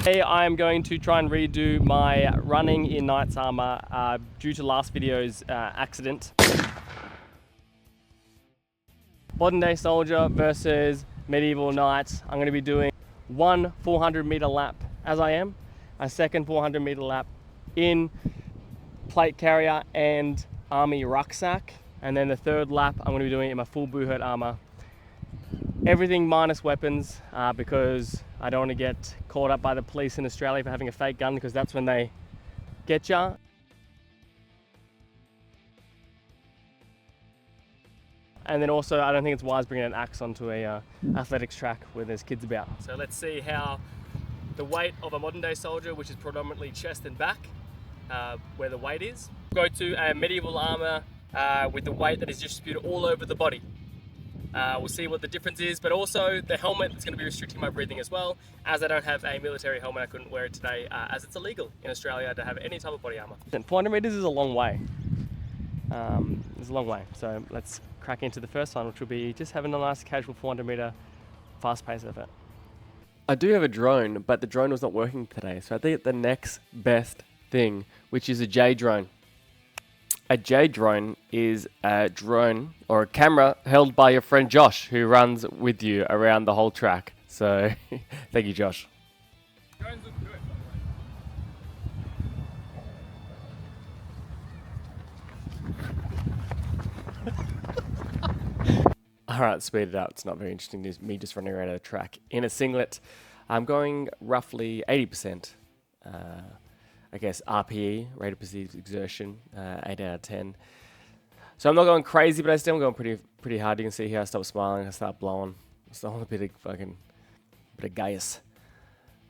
Today I am going to try and redo my running in Knight's armor due to last video's accident. Modern day soldier versus medieval knight. I'm going to be doing one 400-meter lap as I am, a second 400-meter lap in plate carrier and army rucksack, and then the third lap I'm going to be doing in my full Buhurt armor. Everything minus weapons because I don't want to get caught up by the police in Australia for having a fake gun, because that's when they get ya. And then also, I don't think it's wise bringing an axe onto a athletics track where there's kids about. So let's see how the weight of a modern day soldier, which is predominantly chest and back, where the weight is. Go to a medieval armor with the weight that is distributed all over the body. We'll see what the difference is, but also the helmet is going to be restricting my breathing as well. As I don't have a military helmet, I couldn't wear it today, as it's illegal in Australia to have any type of body armor. 400 meters is a long way. It's a long way, so let's crack into the first one, which will be just having a nice casual 400 meter fast pace effort. I do have a drone, but the drone was not working today, so I think the next best thing, which is a J drone. A J drone is a drone or a camera held by your friend Josh, who runs with you around the whole track. So thank you, Josh. Drones look good, Alright, speed it up. It's not very interesting. There's me just running around a track in a singlet. I'm going roughly 80%. I guess RPE, rate of perceived exertion, 8 out of 10. So I'm not going crazy, but I still am going pretty hard. You can see here I stop smiling, I start blowing. I start a bit of gas.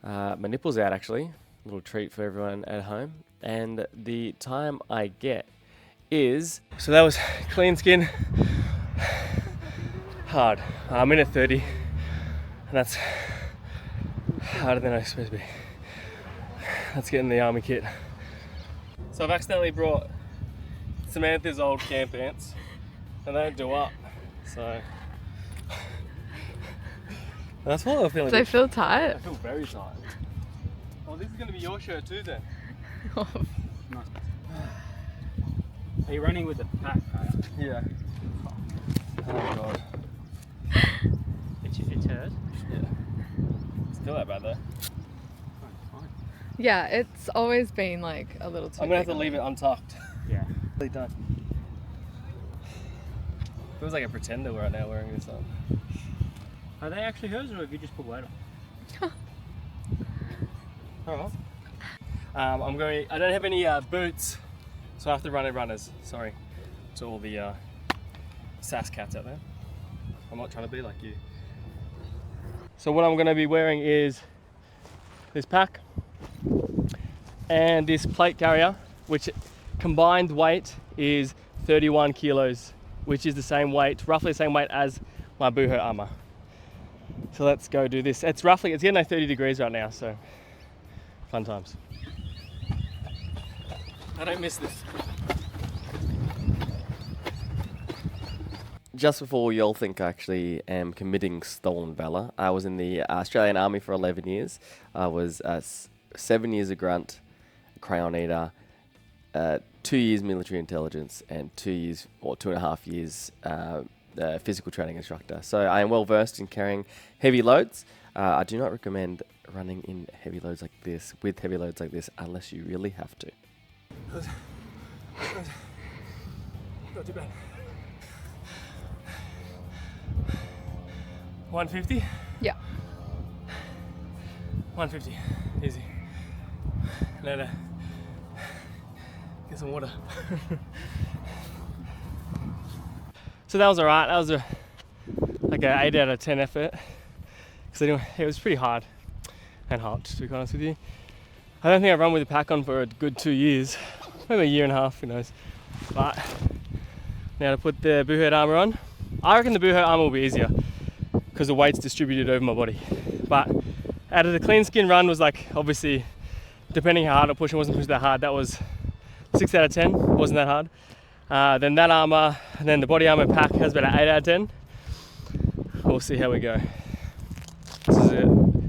My nipple's out actually. A little treat for everyone at home. And the time I get is... So that was clean skin. Hard. I'm in at 30, and that's harder than I was supposed to be. Let's get in the army kit. So I've accidentally brought Samantha's old camp pants, and they don't do up. So that's what I'm feeling. Do they feel tight? I feel very tight. Oh, this is going to be your shirt too then. nice. Are you running with the pack, right? Yeah. Oh god. It's hurt? Yeah. Still that bad though. Fine. Yeah, it's always been like a little too I'm gonna have big to on leave me. it untucked. Yeah. Really done. Feels like a pretender right now wearing this on. Are they actually hers, or have you just put weight on? Alright. I don't have any boots, so I have to run in runners. Sorry to all the sass cats out there. I'm not trying to be like you. So what I'm going to be wearing is this pack and this plate carrier, which combined weight is 31 kilos, which is the same weight, roughly the same weight as my Buhurt armor. So let's go do this. It's getting like 30 degrees right now, so fun times. I don't miss this. Just before you all think I actually am committing stolen valor, I was in the Australian Army for 11 years. I was 7 years a grunt, a crayon eater, 2 years military intelligence, and 2 years or 2.5 years physical training instructor. So I am well versed in carrying heavy loads. I do not recommend running in heavy loads like this, with heavy loads like this, unless you really have to. Not too bad. 150? Yeah. 150. Easy. Later. Get some water. So that was alright. That was like an 8 out of 10 effort. Because anyway, it was pretty hard and hot, to be honest with you. I don't think I've run with a pack on for a good 2 years. Maybe a year and a half, who knows. But now to put the Buhurt armor on. I reckon the Buhurt armor will be easier because the weight's distributed over my body. But out of the clean skin run was like, obviously, depending how hard I push, it wasn't pushed that hard. That was 6 out of 10, wasn't that hard. Then that armor, and then the body armor pack has about an 8 out of 10. We'll see how we go.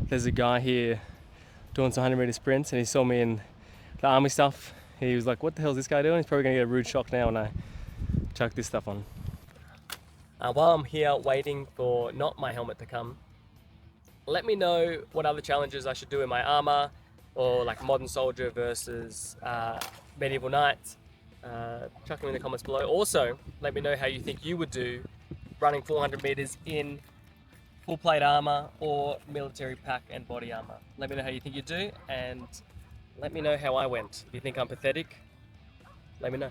There's a guy here doing some 100-meter sprints, and he saw me in the army stuff. He was like, what the hell is this guy doing? He's probably gonna get a rude shock now when I chuck this stuff on. While I'm here waiting for not my helmet to come, let me know what other challenges I should do in my armor, or like modern soldier versus medieval knight. Chuck them in the comments below. Also, let me know how you think you would do running 400 meters in full plate armor or military pack and body armor. Let me know how you think you do, and let me know how I went. If you think I'm pathetic, let me know.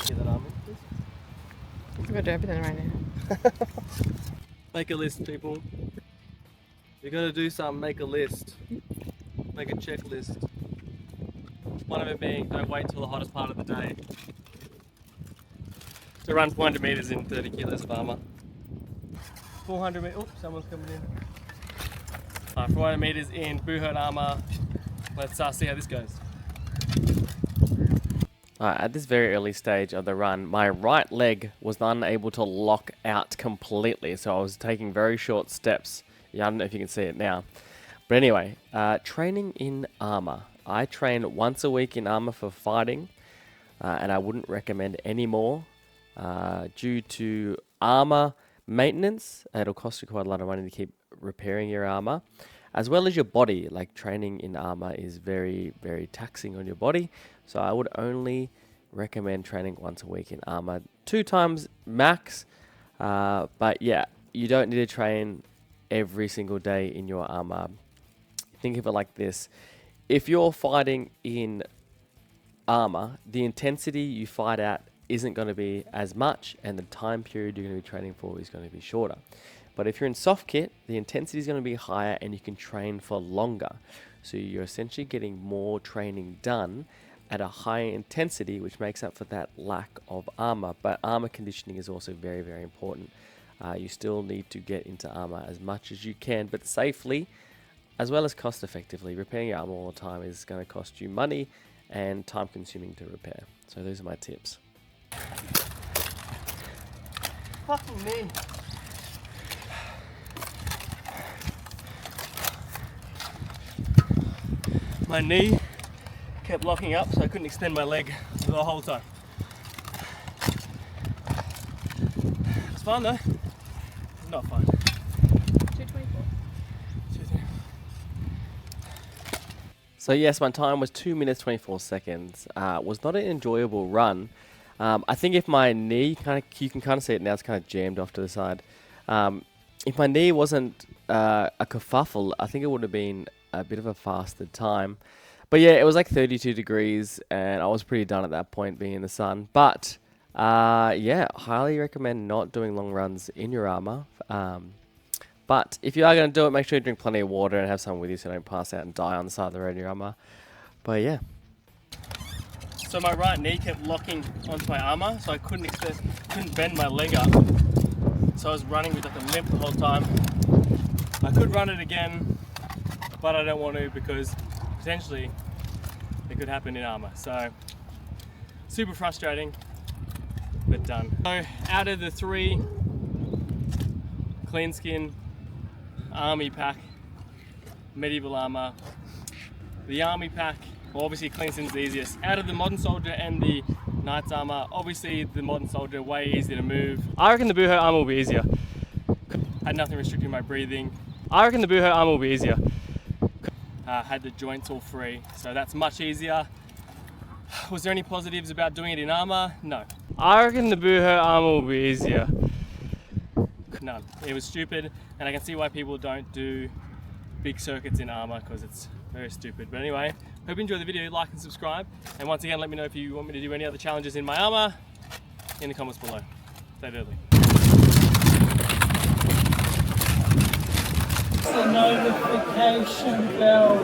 Get that arm in, please. I'm gonna do everything right now. Make a list, people. You gotta do something, make a list. Make a checklist. One of it being, don't wait till the hottest part of the day to run 400 meters in 30 kilos of armor. 400 meters, oops, someone's coming in. 400 meters in Buhurt armor. Let's see how this goes. At this very early stage of the run, my right leg was unable to lock out completely, so I was taking very short steps. Yeah, I don't know if you can see it now. But anyway, training in armor. I train once a week in armor for fighting, and I wouldn't recommend any more due to armor maintenance. It'll cost you quite a lot of money to keep repairing your armor, as well as your body. Like, training in armor is very, very taxing on your body. So I would only recommend training once a week in armor, 2 times max. But yeah, you don't need to train every single day in your armor. Think of it like this. If you're fighting in armor, the intensity you fight at isn't going to be as much, and the time period you're going to be training for is going to be shorter. But if you're in soft kit, the intensity is going to be higher and you can train for longer. So you're essentially getting more training done at a higher intensity, which makes up for that lack of armor. But armor conditioning is also very, very important. You still need to get into armor as much as you can, but safely, as well as cost effectively. Repairing your armor all the time is going to cost you money and time consuming to repair. So those are my tips. Fucking me. My knee kept locking up, so I couldn't extend my leg the whole time. It's fun though. It's not fun. 2:24. So yes, my time was 2 minutes 24 seconds. Was not an enjoyable run. I think if my knee, you can kind of see it now, it's kind of jammed off to the side. If my knee wasn't a kerfuffle, I think it would have been a bit of a faster time. But yeah, it was like 32 degrees and I was pretty done at that point, being in the sun. But yeah, highly recommend not doing long runs in your armor. But if you are going to do it, make sure you drink plenty of water and have someone with you so you don't pass out and die on the side of the road in your armor. But yeah. So my right knee kept locking onto my armor, so I couldn't bend my leg up. So I was running with like a limp the whole time. I could run it again, but I don't want to because potentially it could happen in armor. So super frustrating, but done. So out of the 3, clean skin, army pack, medieval armor, the army pack, well, obviously clean skin's the easiest. Out of the modern soldier and the knight's armor, obviously the modern soldier way easier to move. I reckon the Buhurt armor will be easier. Had nothing restricting my breathing. I reckon the Buhurt armor will be easier. Had the joints all free, so that's much easier. Was there any positives about doing it in armor? No. I reckon the Buhurt armor will be easier. None. It was stupid, and I can see why people don't do big circuits in armor, because it's very stupid. But anyway, hope you enjoyed the video, like and subscribe. And once again, let me know if you want me to do any other challenges in my armor in the comments below. Stay early. The notification bell.